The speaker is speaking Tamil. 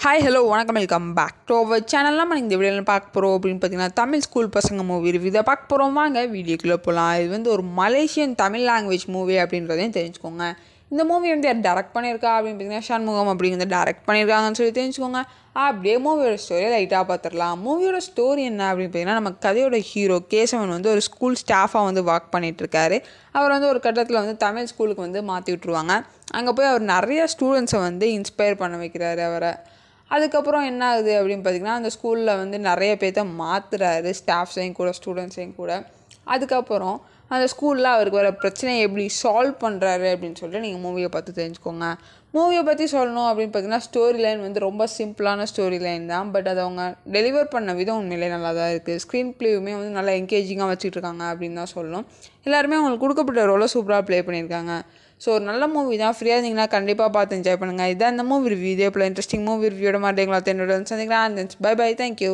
ஹாய் ஹலோ வணக்கம் welcome back to our channel. நம்ம இந்த வீடியோவில் பார்க்க போகிறோம் அப்படின்னு பார்த்தீங்கன்னா தமிழ் ஸ்கூல் பசங்க மூவி ரிவ்யூ இதை பார்க்க போகிறோம். வாங்க வீடியோக்குள்ளே போகலாம். இது வந்து ஒரு மலேசியன் தமிழ் லாங்குவேஜ் மூவி அப்படின்றதையும் தெரிஞ்சுக்கோங்க. இந்த மூவி வந்து யார் டேரக்ட் பண்ணியிருக்கா அப்படின்னு பார்த்தீங்கன்னா ஷண்முகம் அப்படிங்கிறத டேரக்ட் பண்ணியிருக்காங்கன்னு சொல்லி தெரிஞ்சுக்கோங்க. அப்படியே மூவியோட ஸ்டோரியை லைட்டாக பார்த்துடலாம். மூவியோட ஸ்டோரி என்ன அப்படின்னு பார்த்தீங்கன்னா, நம்ம கதையோட ஹீரோ கேசவன் வந்து ஒரு ஸ்கூல் ஸ்டாஃபாக வந்து ஒர்க் பண்ணிகிட்ருக்காரு. அவர் வந்து ஒரு கட்டத்தில் வந்து தமிழ் ஸ்கூலுக்கு வந்து மாற்றி விட்ருவாங்க. அங்கே போய் அவர் நிறைய ஸ்டூடெண்ட்ஸை வந்து இன்ஸ்பயர் பண்ண வைக்கிறாரு அவரை. அதுக்கப்புறம் என்ன ஆகுது அப்படின்னு பார்த்திங்கன்னா, அந்த ஸ்கூலில் வந்து நிறைய பேர்த்த மாற்றுறாரு, ஸ்டாஃப்ஸையும் கூட ஸ்டூடெண்ட்ஸையும் கூட. அதுக்கப்புறம் அந்த ஸ்கூலில் அவருக்கு வர பிரச்சனையை எப்படி சால்வ் பண்ணுறாரு அப்படின்னு சொல்லிட்டு நீங்கள் மூவியை பார்த்து தெரிஞ்சுக்கோங்க. மூவியை பற்றி சொல்லணும் அப்படின்னு பார்த்தீங்கன்னா, ஸ்டோரி லைன் வந்து ரொம்ப சிம்பிளான ஸ்டோரி லைன் தான். பட் அதை அவங்க டெலிவர் பண்ண விதம் உண்மையிலே நல்லா தான் இருக்குது. ஸ்க்ரீன் ப்ளேவுமே வந்து நல்லா என்கேஜிங்காக வச்சுட்ருக்காங்க அப்படின்னு தான் சொல்லணும். எல்லாருமே அவங்களுக்கு கொடுக்கப்பட்ட ரோலை சூப்பராக ப்ளே பண்ணியிருக்காங்க. ஸோ ஒரு நல்ல மூவி தான். ஃப்ரீயாக இருந்தீங்கன்னா கண்டிப்பாக பார்த்து என்ஜாய் பண்ணுங்கள். இதான் இந்த மூவி ரிவ்யூ. இதே போல் இன்ட்ரெஸ்டிங் மூவி ரிவ்யூட மாதிரி எங்களை என்னோட சந்திக்கலாம். Bye bye, thank you.